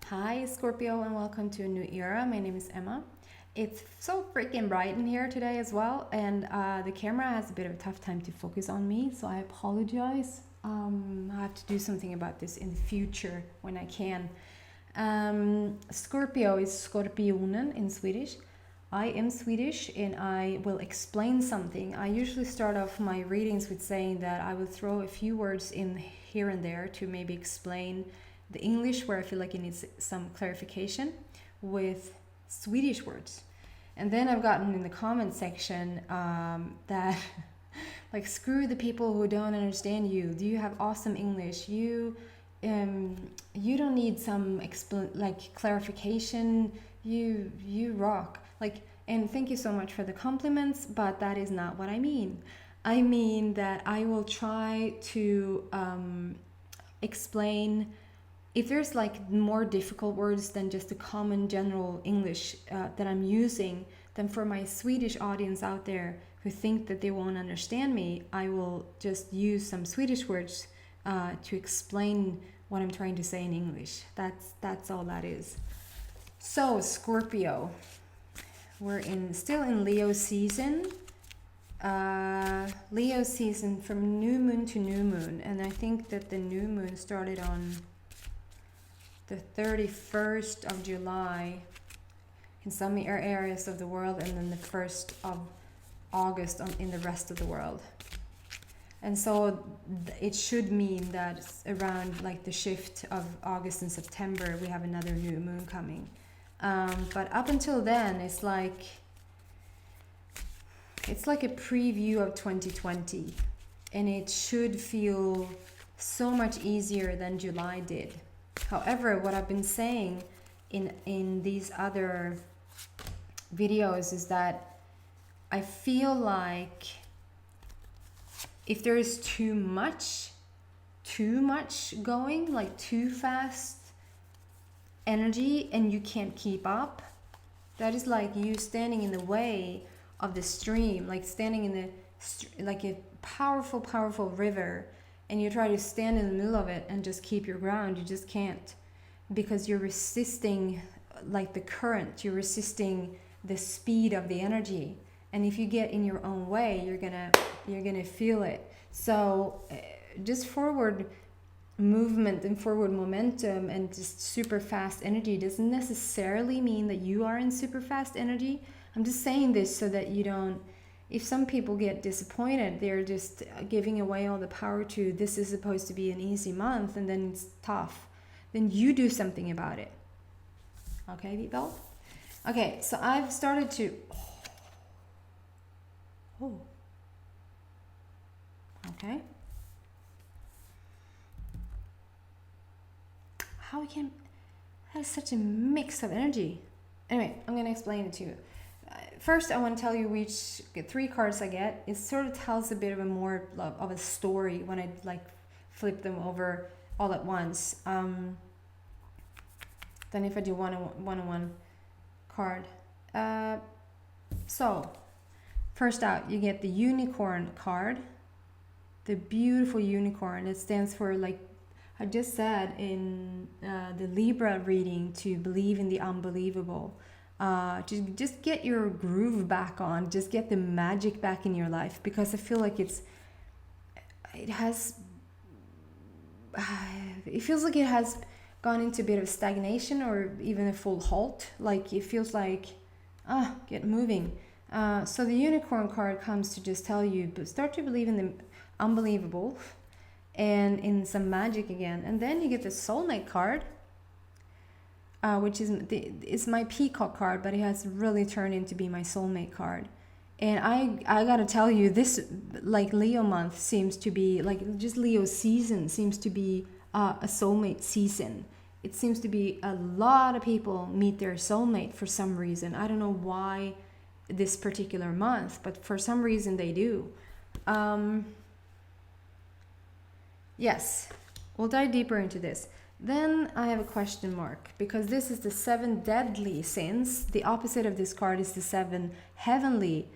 Hi, Scorpio, and welcome to a new era. My name is Emma. It's so freaking bright in here today as well, and the camera has a bit of a tough time to focus on me, so I apologize. I have to do something about this in the future when I can. Scorpio is Skorpionen in Swedish. I am Swedish and I will explain something. I usually start off my readings with saying that I will throw a few words in here and there to maybe explain the English where I feel like it needs some clarification with Swedish words. And then I've gotten in the comment section that like, screw the people who don't understand you. Do you have awesome English? You don't need some clarification. You rock. And thank you so much for the compliments, but that is not what I mean. I mean that I will try to explain if there's more difficult words than just the common general English that I'm using. Then for my Swedish audience out there who think that they won't understand me, I will just use some Swedish words to explain what I'm trying to say in English. That's all that is. So Scorpio, we're still in Leo season. Leo season from new moon to new moon, and I think that the new moon started on the 31st of July in some areas of the world, and then the 1st of August in the rest of the world. And so it should mean that around the shift of August and September we have another new moon coming. But up until then it's like a preview of 2020, and it should feel so much easier than July did. However, what I've been saying in these other videos is that I feel like if there is too much going, too fast energy, and you can't keep up, that is like you standing in the way of the stream, standing in a powerful river, and you try to stand in the middle of it and just keep your ground. You just can't, because you're resisting the current, you're resisting the speed of the energy. And if you get in your own way, you're gonna feel it. So just forward movement and forward momentum and just super fast energy doesn't necessarily mean that you are in super fast energy. I'm just saying this so that you don't, if some people get disappointed, they're just giving away all the power to this is supposed to be an easy month and then it's tough. Then you do something about it. Okay, people? Okay, so I've started to... Oh. Okay. How we can... That is such a mix of energy. Anyway, I'm going to explain it to you. First, I want to tell you which 3 cards I get. It sort of tells a bit of a more of a story when I flip them over all at once. Than if I do one-on-one card. So, first out, you get the unicorn card. The beautiful unicorn. It stands for, I just said in the Libra reading, to believe in the unbelievable. Just get your groove back on, just get the magic back in your life, because I feel like it feels like it has gone into a bit of stagnation or even a full halt. It feels like, get moving. So the unicorn card comes to just tell you, but start to believe in the unbelievable and in some magic again. And then you get the soulmate card, which is my peacock card, but it has really turned into be my soulmate card. And I gotta tell you, this Leo month seems to be just Leo season seems to be a soulmate season. It seems to be a lot of people meet their soulmate for some reason. I don't know why this particular month, but for some reason they do. Yes, we'll dive deeper into this. Then I have a question mark, because this is the 7 deadly sins. The opposite of this card is the 7 heavenly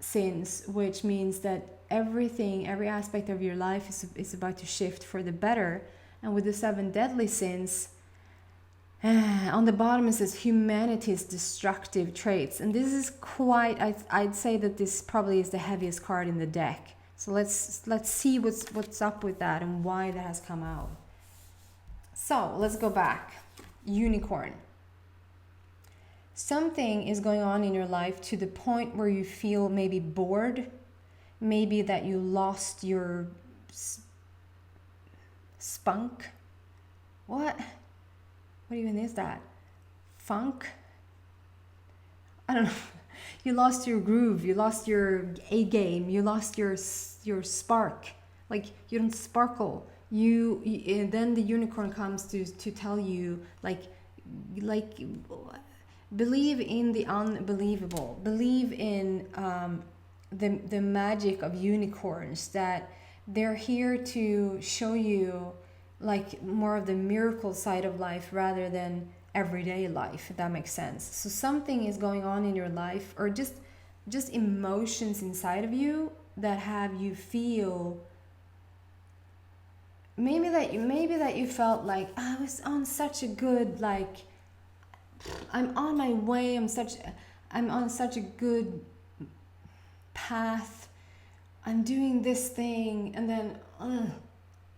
sins, which means that every aspect of your life is about to shift for the better. And with the 7 deadly sins, On the bottom it says humanity's destructive traits, and this is quite. I'd say that this probably is the heaviest card in the deck. So let's see what's up with that and why that has come out. So let's go back. Unicorn. Something is going on in your life to the point where you feel maybe bored, maybe that you lost your spunk. What even is that? Funk? I don't know. You lost your groove, you lost your A game, you lost your spark. Like, you don't sparkle. And then the unicorn comes to tell you, like believe in the unbelievable. Believe in the magic of unicorns, that they're here to show you like more of the miracle side of life rather than everyday life, if that makes sense. So something is going on in your life, or just emotions inside of you that have you feel maybe that you felt like, I was on such a good, like, I'm on my way, I'm on such a good path, I'm doing this thing, and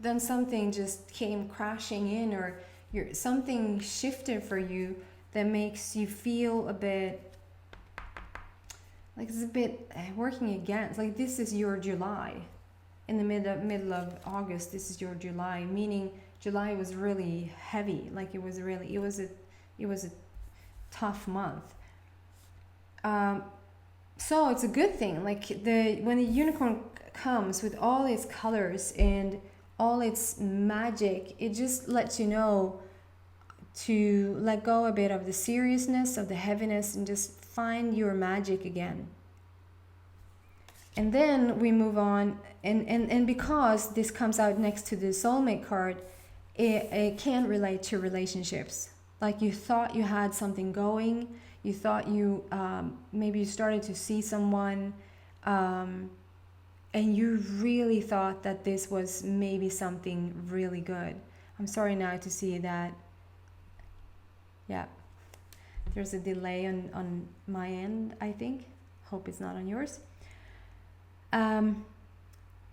then something just came crashing in, or something shifted for you that makes you feel a bit like it's a bit working against. Like, this is your July. In the middle of August, this is your July, meaning July was really heavy. Like, it was a tough month. So it's a good thing. Like, when the unicorn comes with all its colors and all its magic, it just lets you know to let go a bit of the seriousness, of the heaviness, and just find your magic again. And then we move on, and because this comes out next to the soulmate card, it can relate to relationships. Like, you thought you had something going, you thought you maybe you started to see someone, and you really thought that this was maybe something really good. I'm sorry now to see that. Yeah, there's a delay on my end, I think. Hope it's not on yours.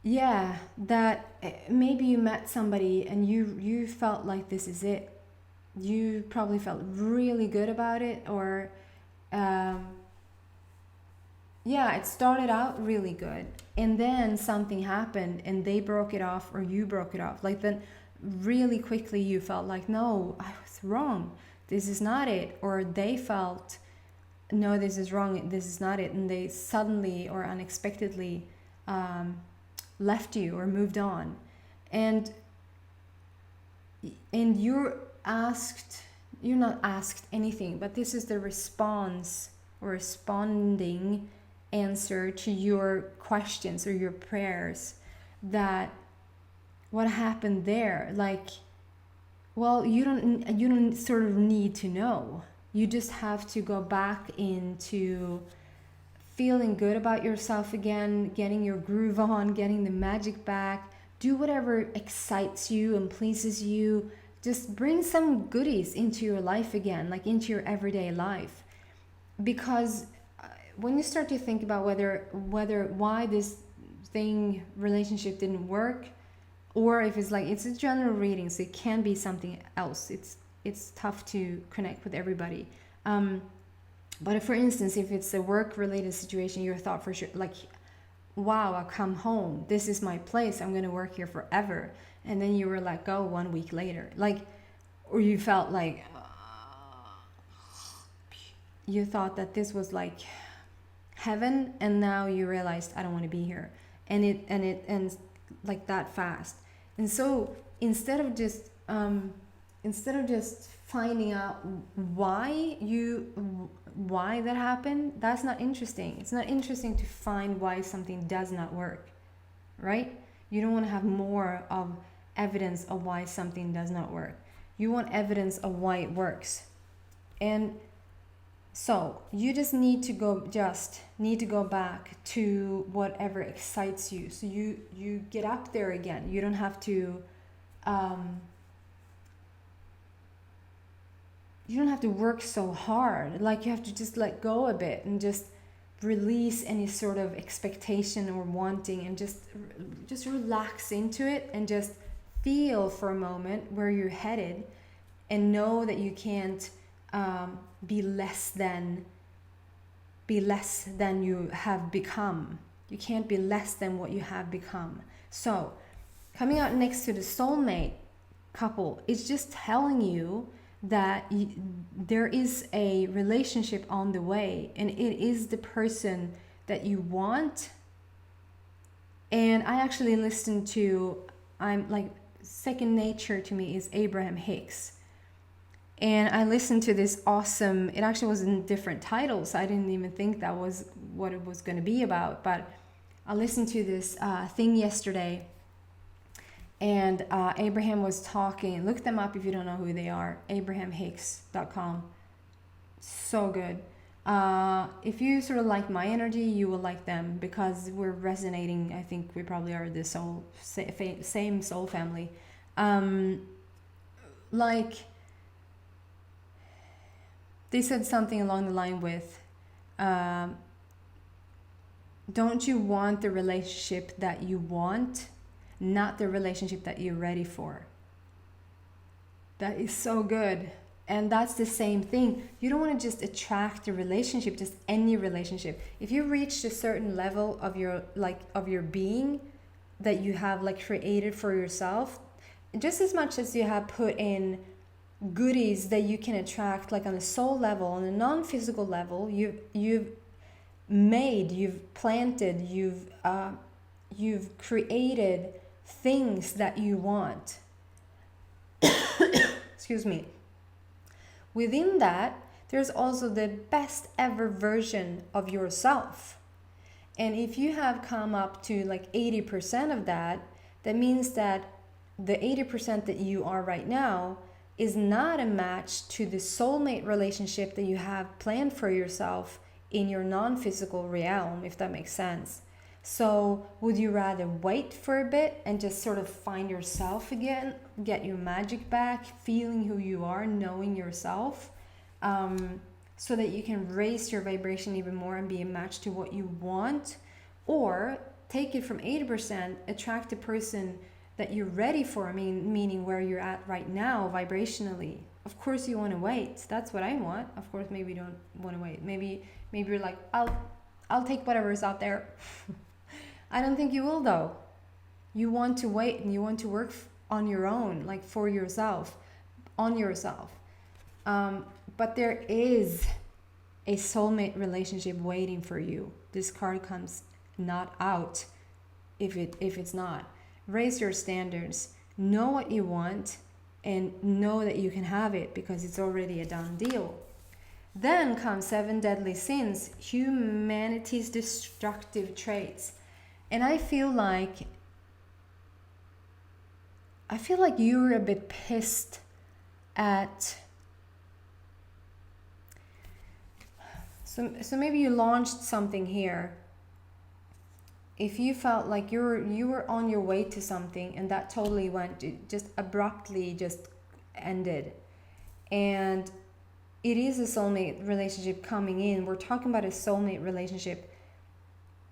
Yeah, that maybe you met somebody and you felt like this is it. You probably felt really good about it, or yeah, it started out really good, and then something happened and they broke it off, or you broke it off. Like, then really quickly you felt like, no, I was wrong, this is not it. Or they felt, no, this is wrong, this is not it, and they suddenly or unexpectedly left you or moved on. And you're not asked anything, but this is the response or responding answer to your questions or your prayers, that what happened there. Like, well, you don't sort of need to know. You just have to go back into feeling good about yourself again, getting your groove on, getting the magic back. Do whatever excites you and pleases you. Just bring some goodies into your life again, like into your everyday life. Because when you start to think about why this relationship didn't work, or if it's like, it's a general reading, so it can be something else. It's tough to connect with everybody. But for instance, if it's a work-related situation, your thought for sure, like, wow, I'll come home, this is my place, I'm gonna work here forever. And then you were let go 1 week later. Like, or you felt like, you thought that this was like heaven, and now you realized, I don't want to be here. And it ends like that fast. And so instead of just finding out why that happened, that's not interesting. It's not interesting to find why something does not work, right? You don't want to have more of evidence of why something does not work. You want evidence of why it works. And so you just need to go back to whatever excites you. So you get up there again. You don't have to you don't have to work so hard. Like you have to just let go a bit and just release any sort of expectation or wanting, and just relax into it and just feel for a moment where you're headed, and know that you can't be less than you have become. You can't be less than what you have become. So coming out next to the soulmate couple, it's just telling you that there is a relationship on the way, and it is the person that you want. And I actually listened to, I'm like, second nature to me is Abraham Hicks. And I listened to this awesome, it actually was in different titles. I didn't even think that was what it was going to be about. But I listened to this thing yesterday. And Abraham was talking. Look them up if you don't know who they are. AbrahamHicks.com. So good. If you sort of like my energy, you will like them, because we're resonating. I think we probably are the same soul family. Like, they said something along the line with, don't you want the relationship that you want, not the relationship that you're ready for? That is so good. And that's the same thing. You don't want to just attract a relationship, just any relationship. If you reach a certain level of your being that you have like created for yourself, just as much as you have put in goodies that you can attract, like on a soul level, on a non-physical level, you've made, you've planted, you've created things that you want. Excuse me. Within that, there's also the best ever version of yourself. And if you have come up to like 80% of that, that means that the 80% that you are right now is not a match to the soulmate relationship that you have planned for yourself in your non-physical realm, if that makes sense. So would you rather wait for a bit and just sort of find yourself again, get your magic back, feeling who you are, knowing yourself, so that you can raise your vibration even more and be a match to what you want? Or take it from 80%, attract a person that you're ready for, meaning where you're at right now vibrationally. Of course you want to wait. That's what I want. Of course, maybe you don't want to wait. Maybe you're like, I'll take whatever's out there. I don't think you will, though. You want to wait, and you want to work on your own, like for yourself, on yourself. But there is a soulmate relationship waiting for you. This card comes not out if it's not. Raise your standards. Know what you want, and know that you can have it, because it's already a done deal. Then comes 7 deadly sins, humanity's destructive traits. And I feel like you're a bit pissed at, so maybe you launched something here. If you felt like you were on your way to something, and that totally just abruptly just ended, and it is a soulmate relationship coming in. We're talking about a soulmate relationship,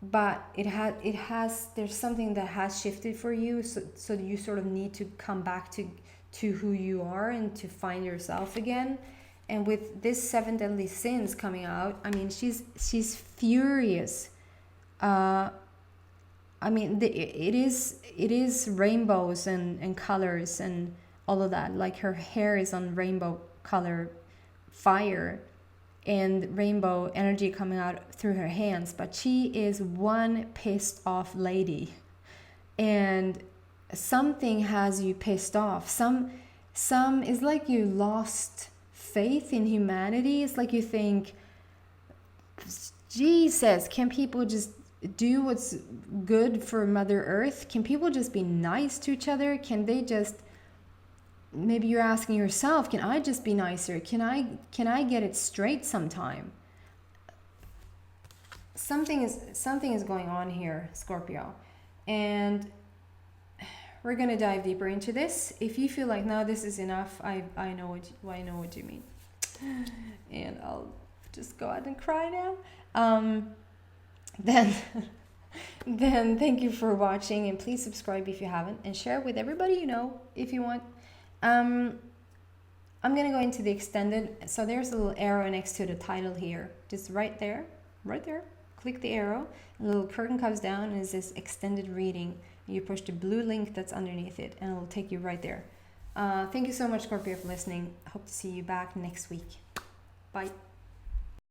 but there's something that has shifted for you, so you sort of need to come back to who you are and to find yourself again. And with this 7 deadly sins coming out, she's furious. It is rainbows and colors and all of that. Like, her hair is on rainbow color fire, and rainbow energy coming out through her hands. But she is one pissed off lady, and something has you pissed off. Some it's like you lost faith in humanity. It's like you think, Jesus, can people just do what's good for Mother Earth? Can people just be nice to each other? Can they just, maybe you're asking yourself, can I just be nicer? Can I get it straight sometime? Something is going on here, Scorpio. And we're going to dive deeper into this. If you feel like, no, this is enough, I know what you mean. And I'll just go out and cry now. Then then thank you for watching, and please subscribe if you haven't, and share with everybody you know if you want. I'm gonna go into the extended, so there's a little arrow next to the title here, just right there, click the arrow, a little curtain comes down and it says extended reading. You push the blue link that's underneath it and it'll take you right there. Thank you so much, Scorpio, for listening. I hope to see you back next week. Bye.